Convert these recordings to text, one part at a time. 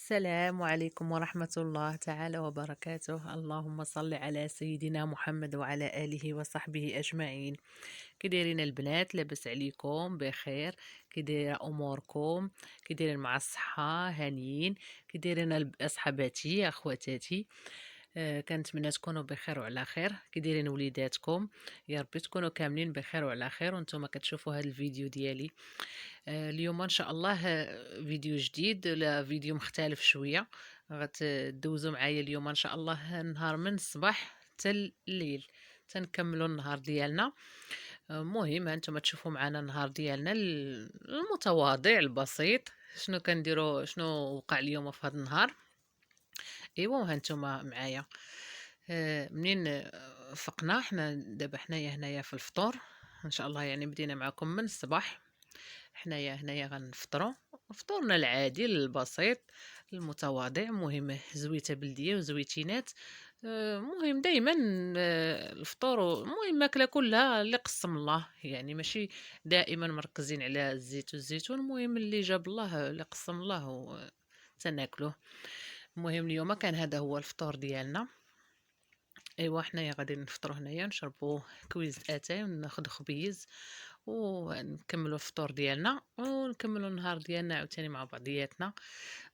السلام عليكم ورحمة الله تعالى وبركاته. اللهم صل على سيدنا محمد وعلى آله وصحبه أجمعين. كي دايرين البنات؟ لاباس عليكم؟ بخير؟ كي دايره اموركم؟ كي دايرين مع الصحة؟ هانيين؟ كي دايرين اصحاباتي اخواتاتي؟ كنتمنى تكونوا بخير وعلى خير. كي دايرين وليداتكم؟ يا ربي تكونوا كاملين بخير وعلى خير وانتم كتشوفوا هذا الفيديو ديالي. اليوم ان شاء الله فيديو جديد ولا فيديو مختلف شويه. غتدوزوا معايا اليوم ان شاء الله نهار من الصباح حتى الليل، تنكملوا النهار ديالنا. مهم هانتوما تشوفوا معنا النهار ديالنا المتواضع البسيط. شنو كنديروا، شنو وقع اليوم في هذا النهار. ايوا هانتوما معايا. منين فقنا حنا دابا حنايا هنايا في الفطور ان شاء الله، يعني بدينا معكم من الصباح. حنايا هنايا غنفطروا فطورنا العادي البسيط المتواضع. مهم زويته بلديه وزويتينات. مهم دايما الفطور، المهم الماكله كلها اللي قسم الله، يعني ماشي دائما مركزين على الزيت والزيتون. المهم اللي جاب الله اللي قسم الله تناكلوه. المهم اليوم كان هذا هو الفطور ديالنا. ايوا حنايا غادي نفطروا هنايا، نشربوا كويس اتاي وناخذ خبيز ونكملوا الفطور ديالنا ونكملوا النهار ديالنا عاوتاني مع بعضياتنا.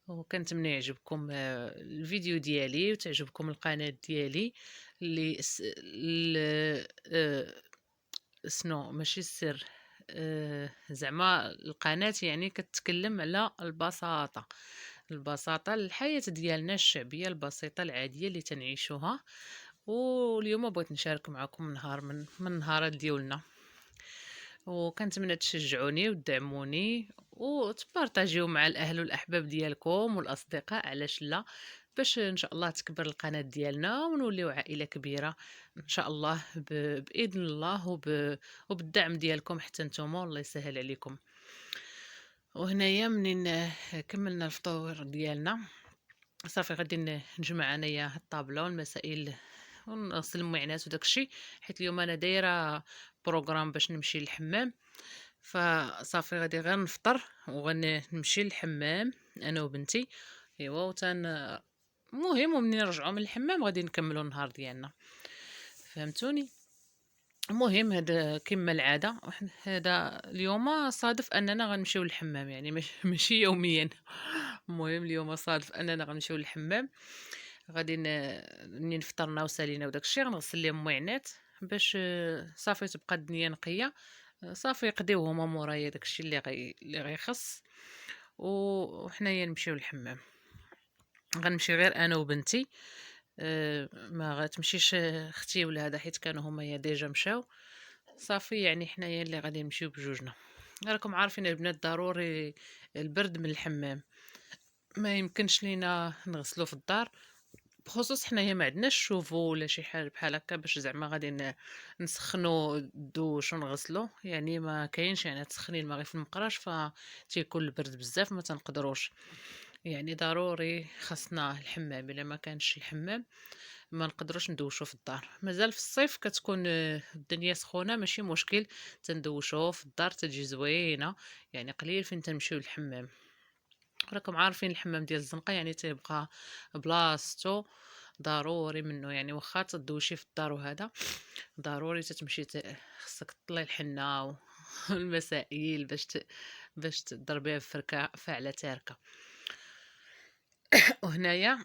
وكنتمنى يعجبكم الفيديو ديالي وتعجبكم القناة ديالي اللي سنو ماشي السر. زعما القناة يعني كتكلم على البساطة الحياة ديالنا الشعبية البسيطة العادية اللي تنعيشوها. واليوم بغيت نشارك معكم نهار من النهارات ديالنا، وكنتمنى تشجعوني وتدعموني وتبارطاجيو مع الاهل والاحباب ديالكم والاصدقاء، علاش لا، باش ان شاء الله تكبر القناه ديالنا ونوليو عائله كبيره ان شاء الله باذن الله وبالدعم ديالكم حتى نتوما، الله يسهل عليكم. وهنايا منين كملنا الفطور ديالنا صافي غادي نجمع انايا الطابله والمسائل ونغسل المعينات وداكشي، حيت اليوم انا دايره بروغرام باش نمشي للحمام. فصافي غادي غير نفطر وغنمشي للحمام انا وبنتي. ايوا مهم ومنين نرجعوا من الحمام غادي نكملوا النهار ديالنا، فهمتوني. المهم هذا كما العاده هذا اليوم صادف اننا غنمشيو للحمام، يعني ماشي يوميا. المهم اليوم صادف اننا غنمشيو للحمام. غادي منين فطرنا وسالينا وداك الشيء غنغسل ليهم المعينات باش صافي تبقى الدنيا نقيه. صافي يقضيو هما مورايا داك الشيء اللي غيخص، وحنايا نمشيو للحمام. غنمشي غير انا وبنتي. ما غتمشيش اختي ولا هذا، حيت كانوا هما يا ديجا مشاو. صافي يعني حنايا اللي غادي نمشيو بجوجنا. راكم عارفين البنات ضروري البرد من الحمام، ما يمكنش لينا نغسلو في الدار، بخصوص حنايا ما عندناش شوفو ولا شي حاجه بحال هكا باش زعما غادي نسخنو الدوش ونغسلو، يعني ما كاينش يعني تسخني الماء غير في المقراش فتيكون البرد بزاف ما تنقدروش. يعني ضروري خاصنا الحمام، الا ما كانش الحمام ما نقدروش ندوشو في الدار. مازال في الصيف كتكون الدنيا سخونه ماشي مشكل، تندوشو في الدار تجي زوينه، يعني قليل فين تنمشيو للحمام. راكم عارفين الحمام ديال الزنقه يعني تيبقى بلاصتو ضروري منه، يعني واخا تدوشي في الدار وهذا ضروري تتمشي خصك تطلي الحنه والمسائل باش تضربيها بفركه فاعله تاركه. وهنايا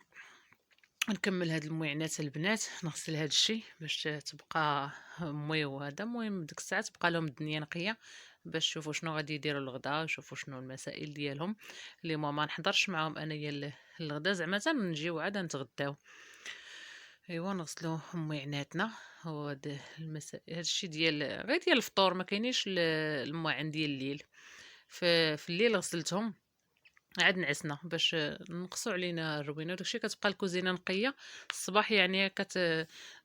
نكمل هاد المعينات البنات، نغسل هاد الشيء باش تبقى مي وهذا. المهم ديك الساعه تبقى لهم الدنيا نقيه باش يشوفوا شنو غادي يديروا الغدا ويشوفوا شنو المسائل ديالهم اللي ما نحضرش معاهم انايا الغدا، زعما نجيو عاد نتغداو. ايوا نغسلوا معيناتنا. وهاد هاد الشيء ديال غير ديال الفطور، ما كاينيش المواعن ديال الليل. في الليل غسلتهم عاد نعسنا باش نقصوا علينا الروينه وداكشي، كتبقى الكوزينه نقيه. الصباح يعني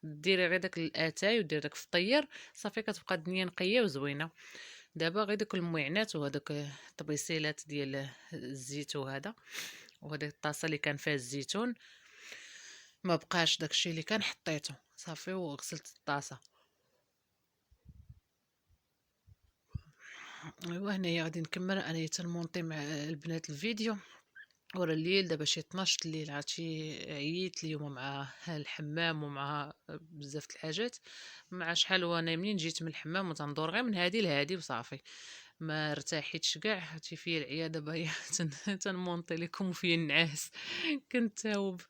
ديري غير داك الاتاي ودير داك الفطير، صافي كتبقى الدنيا نقيه وزوينه. دابا غير داك المعينات وهذوك الطبيسيلات ديال الزيت وهذيك الطاسه اللي كان فيها الزيتون ما بقاش داكشي اللي كان حطيته، صافي وغسلت الطاسه. ايوا هنايا غادي نكمل انايا تنمونطي مع البنات الفيديو. ورا الليل دابا شي 12 الليل عرفتي عييت اليوم مع الحمام ومع بزاف د الحاجات، مع شحال وأنا منين جيت من الحمام وتندور غير من هادي لهادي وصافي، ما ارتاحيتش كاع، عرفتي فيا العيا دابا هي تنمونطي ليكم وفيا النعاس كنتاوب.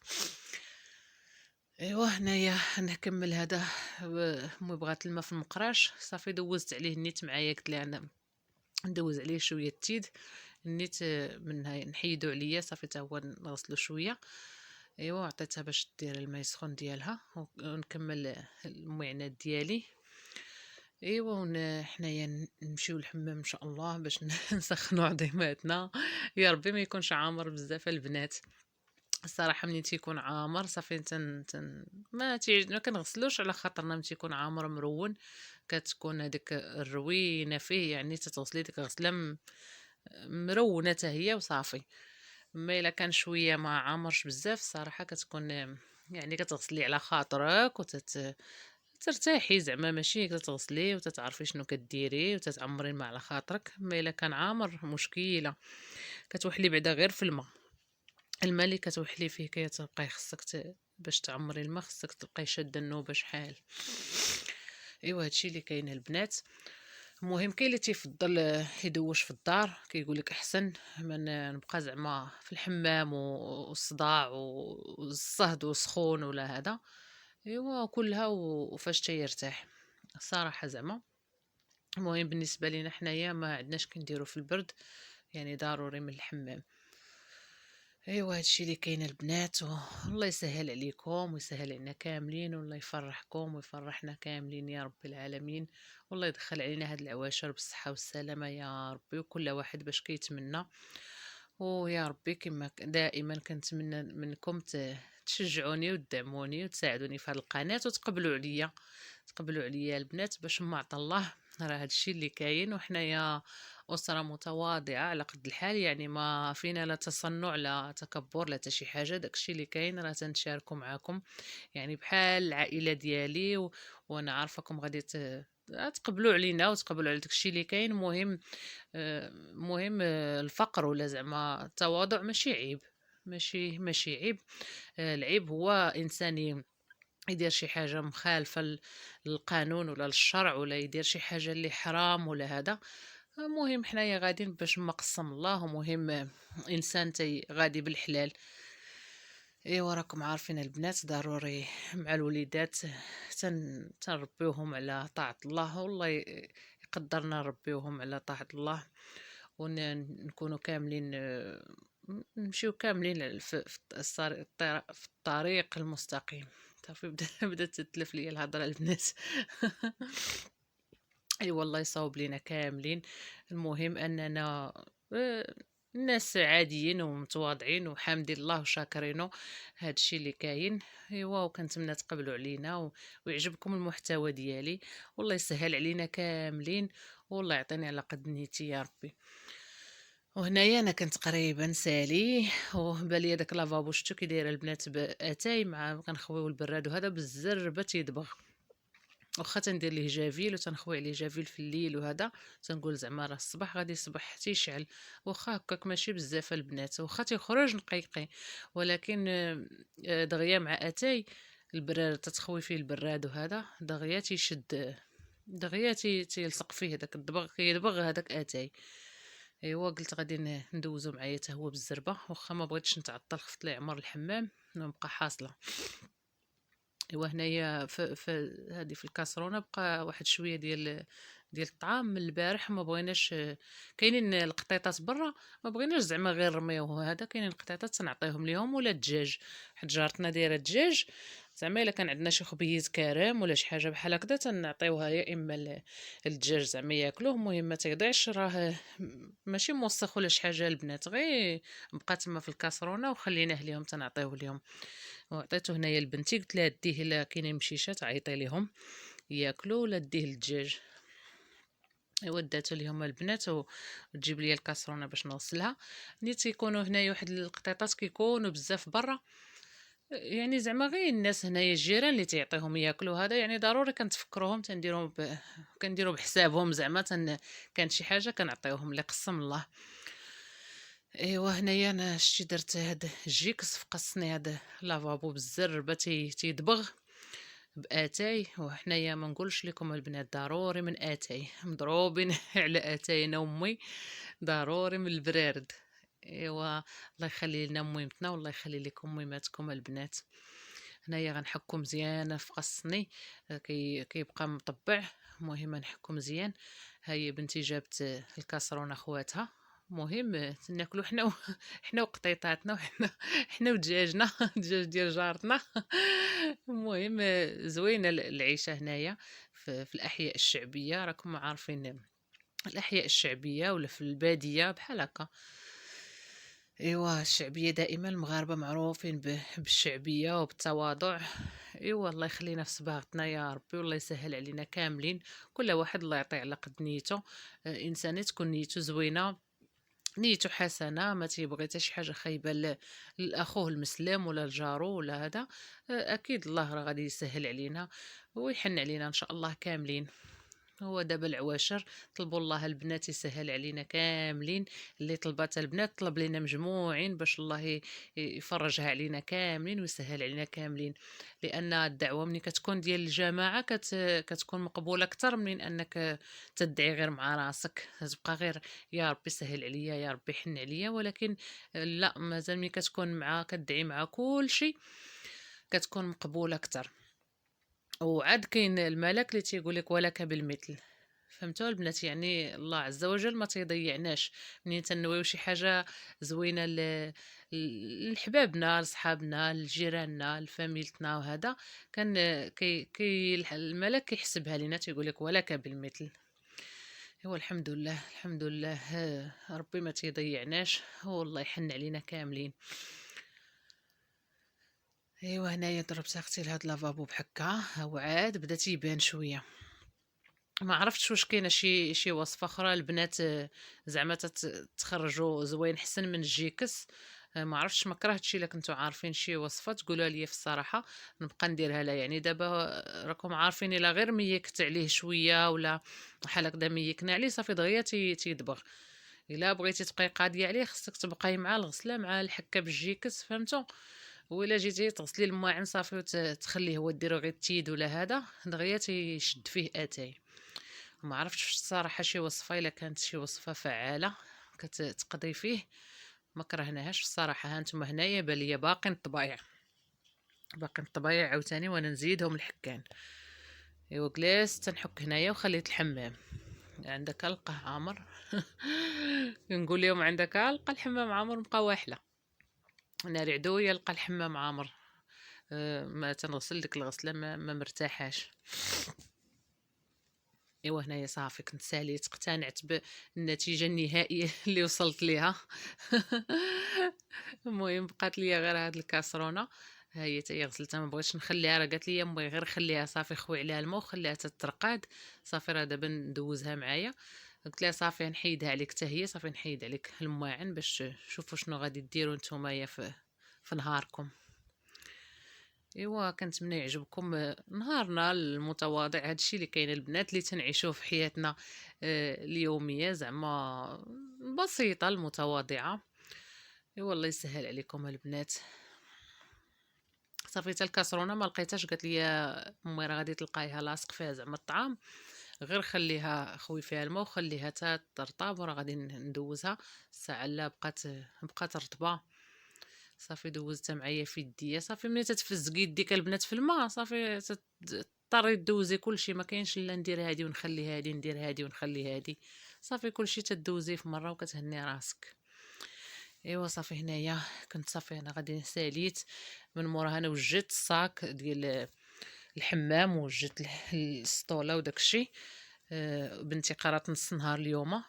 إيوا هنايا نكمل هذا أمي بغات الماء في المقراش، صافي دوّزت عليه النيت معايا، قلت ليها أنا ندوّز عليه شوية التيد، النيت منها نحيدو عليا صافي حتى هو نغسلو شوية. إيوا عطيتها باش دير الماء السخون ديالها ونكمل المعينات ديالي. إيوا حنايا نمشيو للحمام إن شاء الله باش نسخنوا عظيماتنا. يا ربي ما يكونش عامر بزاف البنات. الصراحة ملي تيكون عامر صافي ما كنغسلوش على خاطرنا، ملي تيكون عامر مرون كتكون هذيك الروينة فيه، يعني تتغسلي ديك غسلة مرونة حتى هي وصافي. أما إلا كان شوية ما عامرش بزاف الصراحة كتكون يعني كتغسلي على خاطرك ترتاحي زعما، ماشي كتغسلي وتتعرفي شنو كديري وتتعمري الماء على خاطرك. أما إلا كان عامر مشكلة، كتوحلي بعدا غير في الماء اللي كتوحلي فيه كتبقاي خصك باش تعمري الماء خصك تبقاي شاده النوبه شحال. ايوا هادشي اللي كاين البنات. المهم كاين اللي تيفضل يدوش في الدار، كيقول لك احسن من نبقى زعما في الحمام والصداع والصهد وسخون ولا هذا. ايوا كلها وفاش تيرتاح الصراحه زعما. المهم بالنسبه لينا حنايا ما عندناش كنديرو في البرد، يعني ضروري من الحمام. ايوا هادشي اللي كاين البنات، والله يسهل عليكم ويسهل علينا كاملين، والله يفرحكم ويفرحنا كاملين يا رب العالمين، والله يدخل علينا هاد العواشر بالصحة والسلامة يا ربي، وكل واحد باش كيتمنى. ويا ربي كما دائما كنتمنى منكم تشجعوني وتدعموني وتساعدوني في هاد القناة وتقبلوا عليا، تقبلوا عليا البنات، باش ما عطا الله راه هادشي اللي كاين. وحنايا أسرة متواضعة على قد الحال، يعني ما فينا لا تصنع لا تكبر لا حتى شي حاجة، داكشي اللي كاين راه تنشاركو معاكم، يعني بحال العائلة ديالي وانا عارفاكم غادي تقبلوا علينا وتقبلوا على داكشي اللي كاين. مهم الفقر ولا زعما التواضع ماشي عيب، ماشي عيب. العيب هو انسان يدير شي حاجة مخالفة للقانون ولا للشرع، ولا يدير شي حاجة اللي حرام ولا هذا. المهم حنايا غاديين باش ما قسم الله، ومهم انسان غادي بالحلال. ايوا راكم عارفين البنات ضروري مع الوليدات تنربيوهم على طاعة الله، والله يقدرنا نربيوهم على طاعة الله، ونكونوا كاملين نمشيو كاملين في الطريق المستقيم. صافي بدات تتلف ليا الهضره البنات. اي والله يصاوب لينا كاملين. المهم اننا آه، ناس عاديين ومتواضعين وحامدين الله وشاكرينه، هادشي اللي كاين. ايوا وكنتمنى تقبلوا علينا ويعجبكم المحتوى ديالي، والله يسهل علينا كاملين، والله يعطيني على قد نيتي يا ربي. وهنايا انا كنت قريبا سالي، وبالي داك لافابو شتو كي دايره البنات باتاي مع كنخويو البراد وهذا بالزربه تيدبغ، واخا تندير ليه جافيل وتنخوي عليه جافيل في الليل وهذا، تنقول زعما راه الصباح غادي يصبح تيشعل، واخا هكاك ماشي بزاف البنات، واخا تيخرج نقيقي، ولكن دغيا مع اتاي البراد تتخوي فيه البراد وهذا دغيا تيشد، دغيا تيلصق فيه داك الدبغ، كيدبغ هذاك اتاي. ايوا قلت غادي ندوزو معايا حتى هو بالزربه، واخا ما بغيتش نتعطل خفت لي عمر الحمام نبقى حاصله. ايوا هنايا في هذه في الكاسرونه بقى واحد شويه ديال الطعام من البارح، ما بغيناش كاينين القطيطات برا، ما بغيناش زعما غير نرميوه هذا، كاينين القطيطات تنعطيهم ليهم ولا الدجاج، حيت جارتنا دايره الدجاج، زعما الا كان عندنا شي خبيز كرام ولا شي حاجه بحال هكذا تنعطيوها يا اما الدجاج زعما ياكلوه، المهم ما تيضيعش، راه ماشي موسخ ولا شي حاجه البنات، غير بقى تما في الكاسرونه وخليناه ليهم تنعطيوه ليهم. وعطيته هنايا لبنتي قلت لها ديه الا كاينين مشيشات عيطي ليهم ياكلوا، ولا ديه للدجاج. ايوا داتو ليهم البنات وتجيب لي الكاسرونه باش نغسلها. ني تيكونوا هنايا واحد القطيطات كيكونوا بزاف برا، يعني زعما غير الناس هنايا الجيران اللي تعطيهم ياكلوا هذا، يعني ضروري كنتفكروهم تنديرهم كنديروا بحسابهم زعما كان شي حاجه كنعطيوهم اللي قسم الله. ايوا هنايا انا شتي درت هاد الجيكس فقصني هاد لافابو بالزربه تيدبغ باتاي. وحنايا ما نقولش لكم البنات ضروري من اتاي مضروبين على اتاي انا وامي، ضروري من البرارد. ايوا الله يخلي لنا ميمتنا والله يخلي لكم ميماتكم البنات. هنايا غنحكو مزيان في قصني، كيبقى مطبع. المهم نحكو مزيان. هاي بنتي جابت الكاسرونه خواتها. مهم ناكلو حنا حنا وقطيطاتنا وحنا حنا ودجاجنا الدجاج ديال جارتنا. المهم زوينه العيشه هنايا في الاحياء الشعبيه. راكم عارفين الأحياء الشعبية ولا في البادية بحال هكا. ايوا الشعبية دائما المغاربة معروفين بالشعبية وبالتواضع. ايوا الله يخلينا في صباغتنا يا ربي والله يسهل علينا كاملين. كل واحد الله يعطيه على قد نيته. انسان تكون نيته زوينة، نيته حسنة، ما تيبغي حتى شي حاجة خايبة لاخوه المسلم ولا لجارو ولا هذا. اكيد الله راه غادي يسهل علينا ويحن علينا ان شاء الله كاملين. هو دابا العواشر طلبوا الله البنات يسهل علينا كاملين. اللي طلبات البنات طلب لنا مجموعين باش الله يفرجها علينا كاملين ويسهل علينا كاملين. لان الدعوه ملي كتكون ديال الجماعه كتكون مقبوله اكثر من انك تدعي غير مع راسك. تبقى غير يا ربي سهل عليا يا ربي حن عليا، ولكن لا، مازال ملي كتكون مع كدعي مع كل شيء كتكون مقبوله اكثر. وعاد كاين الملك اللي تيقول لك ولك بالمثل. فهمتوا البنات؟ يعني الله عز وجل ما تيضيعناش منين تنويو شي حاجه زوينه لحبابنا لصحابنا لجيراننا لفاميلتنا. وهذا كان الملك كيحسبها لينا تيقول لك ولك بالمثل. هو الحمد لله الحمد لله. ربي ما تيضيعناش هو الله يحن علينا كاملين. ايوا هنايا ضربت اختي لهاد لافابو بحكا وعاد بدا تيبان شويه. ما عرفتش واش كاينه شي وصفه اخرى البنات زعما تخرجوا زوين حسن من الجيكس. ما عرفتش، ما كرهتش الا كنتو عارفين شي وصفه تقولوها لي في الصراحه نبقى نديرها لها. يعني دابا راكم عارفين الا غير ميكت عليه شويه ولا بحال هكذا ميكنا عليه صافي دغيا تيدبغ. الا بغيتي تبقاي قاديه عليه خصك تبقاي مع الغسله مع الحكه بالجيكس، فهمتوا؟ وإلا جيتي تغسلي الماعن صافي وتخليه هو ديرو غير التيد ولا هذا دغيا تيشد فيه اتاي. ما عرفتش الصراحه شي وصفه الا كانت شي وصفه فعاله كتقضي فيه. ما كرهناهاش الصراحه. هانتوما هنايا باليا باقي الطبايع باقي الطبايع عاوتاني وانا نزيدهم الحكان. ايوا جلست تنحك هنايا وخليت الحمام. عندك القى عامر. نقول لهم عندك القى الحمام عامر بقى واحله. ناري عدوية لقى الحمام عامر. ما تنغسل ديك الغسله ما مرتاحاش. ايوا هنايا صافي كنت ساليت اقتنعت بالنتيجه النهائيه اللي وصلت ليها. المهم بقات ليا غير هاد الكاسرونه. ها هي حتى هي غسلتها، ما بغيتش نخليها. راه قالت لي امي غير خليها صافي خوي عليها الماء وخليها تترقاد. صافي راه دابا ندوزها معايا. قلت لها صافي نحيدها عليك حتى هي، صافي نحيد عليك الماعن باش شوفوا شنو غادي ديروا نتوما في نهاركم. ايوا كنتمنى يعجبكم نهارنا المتواضع. هادشي اللي كاين البنات اللي تنعيشوه في حياتنا اليوميه، زعما بسيطه المتواضعه. ايوا الله يسهل عليكم البنات. صافي حتى الكاسرونه ما لقيتهاش، قالت لي امي راه غادي تلقايها لاصق فيها زعما الطعام، غير خليها خوي فيها الماء وخليها حتى ترطب وراه غادي ندوزها. الساعه لا بقات رطبه. صافي دوزتها معايا في يديا. صافي ملي تتفزقي يديك البنات في الماء صافي تضطري دوزي كلشي. ما كاينش لا ندير هادي ونخلي هادي ندير هادي ونخلي هادي. صافي كلشي تدوزيه في مره وكتهني راسك. ايوا صافي هنايا كنت صافي انا غادي ساليت من موراها. انا وجدت الصاك ديال الحمام ووجدت السطوله وداكشي. بنتي قرات نص نهار اليوم.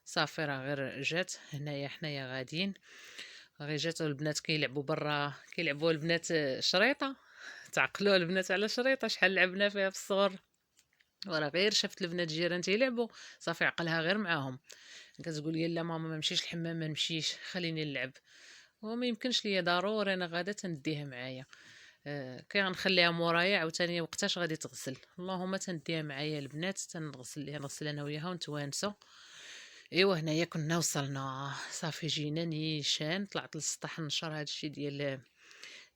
صافي راه غير جات هنايا حنايا غاديين. غير جات البنات كيلعبوا برا، كيلعبوا البنات شريطه. تعقلوا البنات على شريطه شحال لعبنا فيها في الصغر. وراه غير شافت البنات الجيران تيلعبوا صافي عقلها غير معاهم. كتقول لي لا ماما ما نمشيش الحمام، ما نمشيش خليني نلعب. وما يمكنش ليا ضروري انا غادا تنديها معايا. كي غنخليها مورايا عاوتاني وقتاش غادي تغسل اللهم تنديها معايا البنات تنغسل ليها، نغسل انا وياها ونتوانسوا. ايوا هنايا كنا وصلنا، صافي جينا نيشان، طلعت للسطح نشر هادشي ديال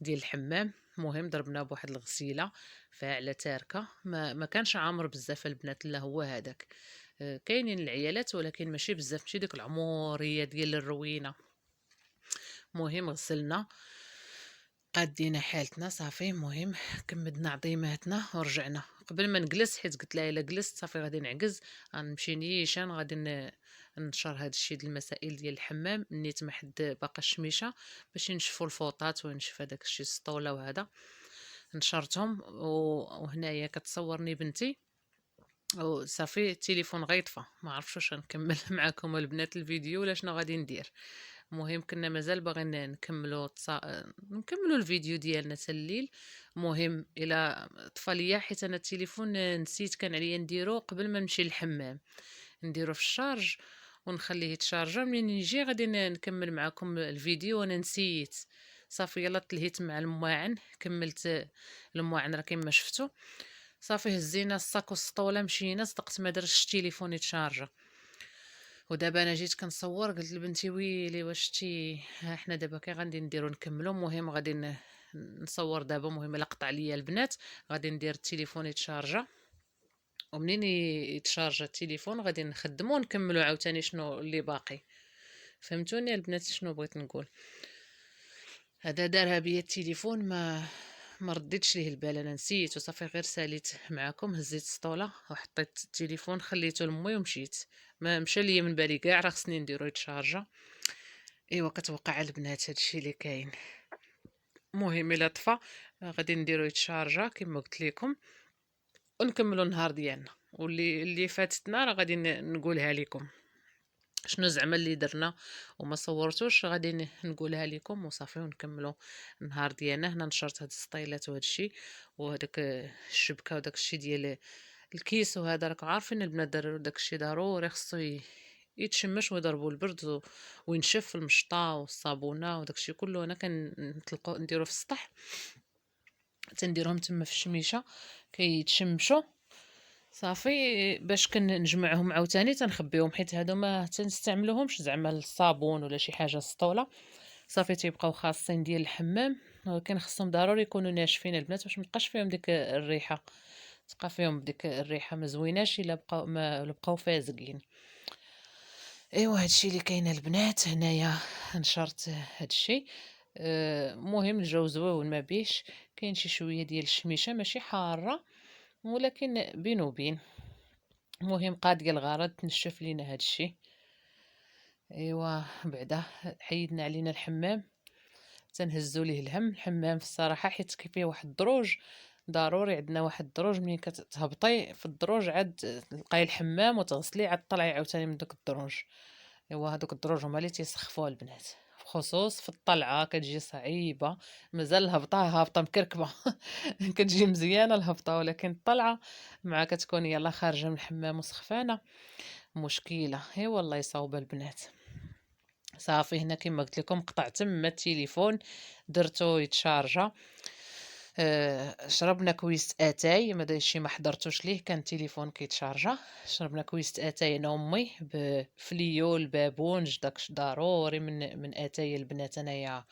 الحمام. المهم ضربنا بواحد الغسيله فاعله تاركه، ما كانش عامر بزاف البنات، لا هو هذاك. كاينين العيالات ولكن ماشي بزاف، ماشي ديك العموريه ديال الروينه. المهم غسلنا، قادينا حالتنا صافي. المهم كمدنا عظيماتنا ورجعنا قبل ما نجلس، حيت قلت لها الا جلست صافي غادي نعكز، غنمشي نيشان غادي نشر هاد الشيء ديال المسائل ديال الحمام نيت ما حد باقا الشميشه باش نشفوا الفوطات ونشف هذاك الشيء السطوله وهذا. نشرتهم وهنايا كتصورني بنتي وصافي التليفون غيطفى، ما عرفتش واش غنكمل معكم البنات الفيديو ولا شنو غادي ندير. المهم كنا مازال باغيين نكملوا الفيديو ديالنا حتى الليل. المهم الى طفى ليا، حيت انا التليفون نسيت، كان عليا نديرو قبل ما نمشي للحمام، نديرو في الشارج ونخليه يتشارجا، منين نجي غادي نكمل معكم الفيديو وانا نسيت. صافي يلا تلهيت مع المواعن، كملت المواعن راه كما شفتوا. صافي هزينا الصاك والسطوله مشينا، صدقت ما درتش التليفون يتشارجا. ودابا انا جيت كنصور، قلت لبنتي ويلي واش شتي، ها حنا دابا كي غادي نديرو نكملو. المهم غادي نصور دابا. المهم الا قطع ليا البنات غادي ندير التليفون يتشارجا، ومنين يتشارجا التليفون غادي نخدمو ونكملو عاوتاني شنو اللي باقي. فهمتوني البنات شنو بغيت نقول؟ هذا دارها بيا التليفون، ما رديتش ليه البال، انا نسيت وصافي غير ساليت معكم، هزيت السطوله وحطيت التليفون خليته لمي ومشيت. ما مشى ليا من بالي كاع راه خصني نديرو يتشارجا. ايوا كتوقع البنات هادشي اللي كاين. المهم الا طفى غادي نديرو يتشارجا كما قلت لكم ونكملوا النهار ديالنا. واللي فاتتنا راه غادي نقولها لكم، شنو زعما اللي درنا وما صورتوش غادي نقولها لكم وصافي ونكملوا النهار ديالنا. هنا نشرت هاد السطيلات وهاد الشيء وهداك الشبكه وداك الشيء ديال الكيس، وهذا راكم عارفين البنات داك الشيء ضروري خصو يتشمش ويضربوا البرد وينشف في المشطه والصابونه وداك الشيء كله. انا كنطلقوا نديرو في السطح، تنديرهم تما في الشميشه كيتشمشوا صافي، باش كنجمعهم عاوتاني تنخبيهم، حيت هادو ما تنستعملوهمش زعما الصابون ولا شي حاجه سطوله. صافي تيبقاو خاصين ديال الحمام، ولكن خصهم ضروري يكونوا ناشفين البنات باش متبقاش فيهم ديك الريحه، تبقى فيهم ديك الريحه ما زويناش الا بقاو ما إلا بقاو فازقين. ايوا هادشي اللي كاين البنات. هنايا نشرت هادشي. المهم الجو زويون ما بيش، كاين شي شويه ديال الشميشه ماشي حاره ولكن بين وبين. المهم قاضيه الغرض تنشف لينا هادشي. ايوا بعدا حيدنا علينا الحمام، تنهزو ليه الحمام في الصراحه، حيت فيه واحد الدروج، ضروري عندنا واحد الدروج. ملي كتهبطي في الدروج عاد تلقاي الحمام وتغسلي عاد طلعي عاوتاني من داك الدروج. ايوا هادوك الدروج هما اللي تيسخفوا البنات، بخصوص في الطلعه كتجي صعيبه. مازال الهبطه هابطه مكركبه كتجي مزيانه الهبطه، ولكن الطلعه مع كتكون يلا خارجه من الحمام وسخفانه مشكله. ايوا الله يصاوب البنات. صافي هنا كما قلت لكم قطعت تما التليفون درتو يتشارجا. شربنا كويس اتاي، ما دايرشي ما حضرتوش ليه، كان التليفون كيتشارجا. شربنا كويس اتاي انا وامي بفليو البابونج، داكش ضروري من اتاي البنات. انايا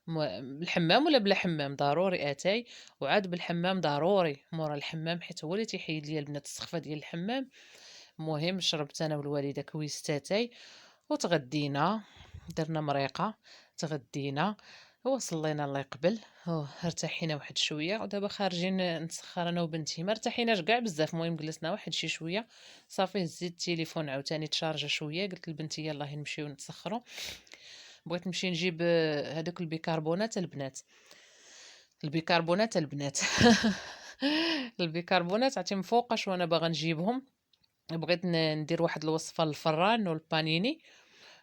بالحمام ولا بلا حمام ضروري اتاي، وعاد بالحمام ضروري مورا الحمام، حيت هو اللي تيحيد ليا البنات السخفه ديال الحمام. المهم شربت انا والوالده كويس اتاي وتغدينا، درنا مريقه، تغدينا وصلينا الله يقبل. ارتحينا واحد شويه ودابا خارجين نسخر انا وبنتي، ما ارتحيناش كاع بزاف. المهم جلسنا واحد شي شويه صافي هزيت التليفون عاوتاني تشارجا شويه، قلت لبنتي يلاه نمشيو نتسخروا. بغيت نمشي نجيب هذوك البيكربونات البنات، البيكربونات البنات البيكربونات عرفتي مفوقاش وانا باغا نجيبهم. بغيت ندير واحد الوصفه للفران والبانيني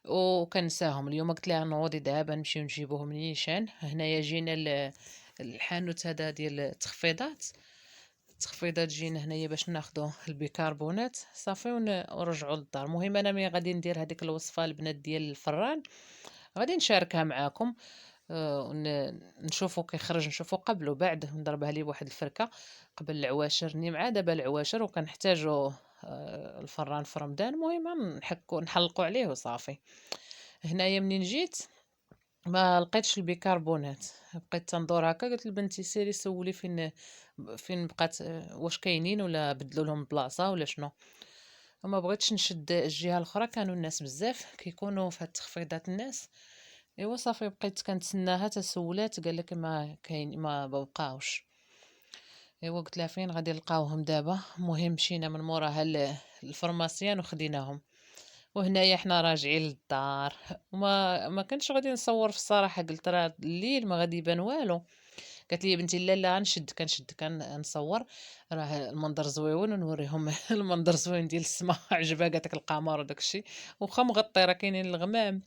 وكنساهم اليوم، قلت لها نوضي دابا نمشيو نجيبوهم نيشان. هنايا جينا الحانوت هذا ديال التخفيضات، جينا هنايا باش ناخدو البيكربونات صافي ونرجعوا للدار. المهم انا ملي غادي ندير هذيك الوصفه البنات ديال الفران غادي نشاركها معاكم. نشوفوا كيخرج، نشوفوا قبل وبعد، نضربها لي بواحد الفركه قبل العواشر. ني مع دابا العواشر وكنحتاجوا الفران في رمضان، المهم نحلقوا عليه وصافي. هنايا منين جيت ما لقيتش البيكربونات، بقيت تندور هكا، قلت لبنتي سيري سولي فين بقات، واش كاينين ولا بدلوا لهم بلاصه ولا شنو. وما بغيتش نشد الجهه الاخرى، كانوا الناس بزاف كيكونوا في هاد التخفيضات الناس. ايوا صافي بقيت كنتسناها تسولات، قال لك ما كاين، ما بقاوش. ايوا قلت لها فين غادي نلقاوهم دابا. المهم مشينا من موراها للفرماسيان وخديناهم. وهنايا حنا راجعين للدار، وما كنتش غادي نصور في الصراحه، قلت راه الليل ما غادي يبان والو. قالت لي يا بنتي لا لا كنشد كنصور، راه المنظر زويون ونوريهم المنظر زوين ديال السماء عجبها، قالت لك القمر وداك الشيء واخا مغطي راه كاينين الغمام.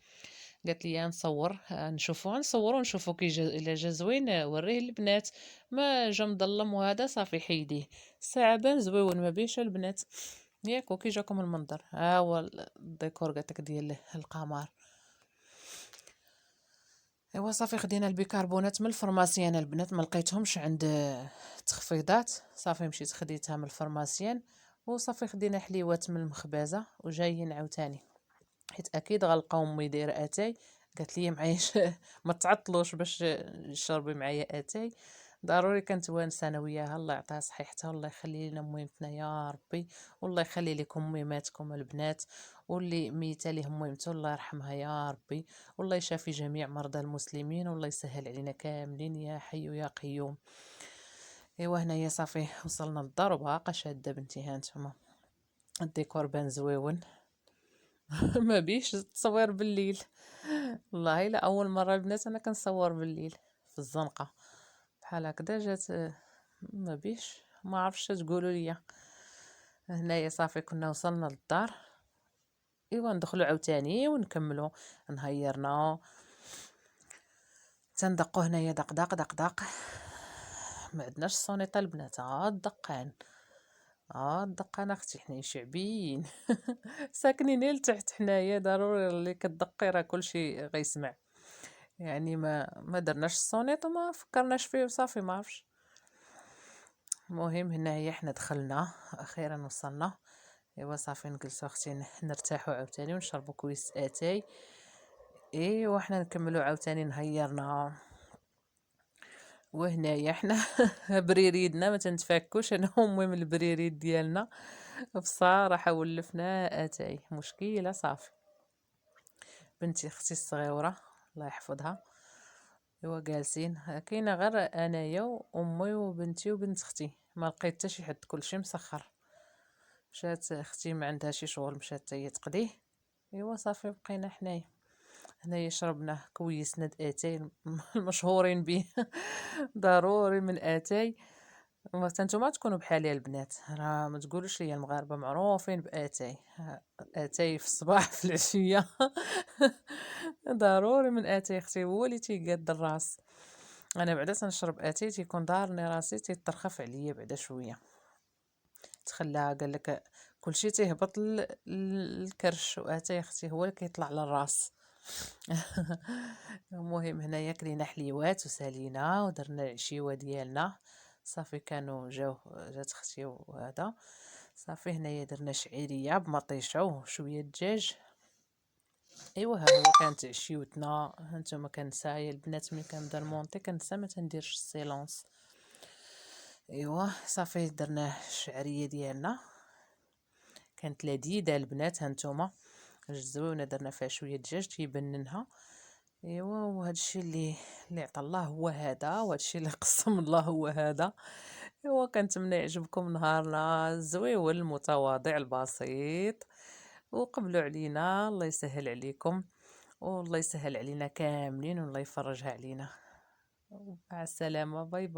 قالت لي نصور، نشوفو نصورو نشوفو كي جا، الا جا زوين وريه للبنات، ما جا مظلم وهذا صافي حيديه. الساعه بان زويون ما بيش البنات. ياك وكي جاكم المنظر، ها هو الديكور قالت ديال القمر. ايوا صافي خدينا البيكربونات من الفرماسيان البنات، ما لقيتهمش عند تخفيضات، صافي مشيت خديتها من الفرماسيان. وصافي خدينا حليوات من المخبزه وجايين عاوتاني، حيت اكيد غنلقاو امي دايره اتاي. قالت لي معايش ما تعطلوش باش تشربي معايا اتاي، ضروري. كانت وانسه انا وياها، الله يعطيها صحيحتها والله يخلي لنا ميمتنا يا ربي، والله يخلي لكم ميماتكم البنات، واللي ميته ليهم ميمته الله يرحمها يا ربي، والله يشافي جميع مرضى المسلمين، والله يسهل علينا كاملين يا حي يا قيوم. ايوا هنايا صافي وصلنا للدار وباقا شاده بنتي. ها نتوما الديكور بان زويون ما بيش تصوير بالليل. والله الا اول مره البنات انا كنصور بالليل في الزنقه بحال هكذا جات، ما بيش ما عرفتش تقولوا لي. هنايا صافي كنا وصلنا للدار. ايوا ندخلوا عاوتاني ونكملوا نهيرنا، تندقوا هنايا دق دق دق دق. ما عندناش الصونيطه البنات، الدقان الدقان اختي، حنايا شعبيين ساكنين لتحت حنايا، ضروري اللي كتدقي راه كلشي غيسمع. يعني ما درناش الصونيط وما فكرناش فيه وصافي ما عرفش. المهم هنايا حنا دخلنا اخيرا وصلنا. ايوا صافي نجلسوا اختي نرتاحوا عاوتاني ونشربوا كويس اتاي. ايوا حنا نكملوا عاوتاني نهيرنا. وهنايا حنا بريريدنا ما تنتفكوش انا وامي من البريريد ديالنا بصراحه، ولفنا اتاي مشكله صافي. بنتي اختي الصغيره الله يحفظها، ايوا جالسين كاينه غير انايا وامي وبنتي وبنت اختي، ما لقيت حتى شي حد، كلشي مسخر. مشات اختي ما عندها شي شغل، مشات حتى هي تقضيه. ايوا صافي بقينا هنايا شربنا كويسنا اتاي المشهورين به ضروري من اتاي. نتوما تكونوا بحالي البنات، راه ما تقولوش لي المغاربه معروفين باتاي، اتاي في الصباح في العشيه ضروري من اتاي اختي، هو اللي تيقاد الراس. انا بعدا تنشرب اتاي تيكون ضارني راسي، تيترخف عليا بعدا شويه، تخلى قال لك كلشي تيهبط للكرش، واتاي اختي هو اللي كيطلع للراس المهم هنايا كلينا حليوات وسالينا ودرنا العشيوه ديالنا. صافي كانوا جات اختي وهذا، صافي هنايا درنا شعيريه بمطيشه وشويه دجاج. ايوا ها هو كانت عشيوتنا. هانتوما كنسى البنات ملي كنبدا نمونطي كنسى ما تنديرش السيلونس. ايوا صافي درنا الشعريه ديالنا، كانت لذيذه البنات. هانتوما زوينه، درنا فيها شويه دجاج تيبننها. ايوا وهذا الشيء اللي عطى الله هو هذا، وهذا الشيء اللي قسم الله هو هذا. ايوا كنتمنى يعجبكم نهارنا الزويون المتواضع البسيط، وقبلوا علينا، الله يسهل عليكم والله يسهل علينا كاملين، والله يفرجها علينا. مع السلامه، باي باي.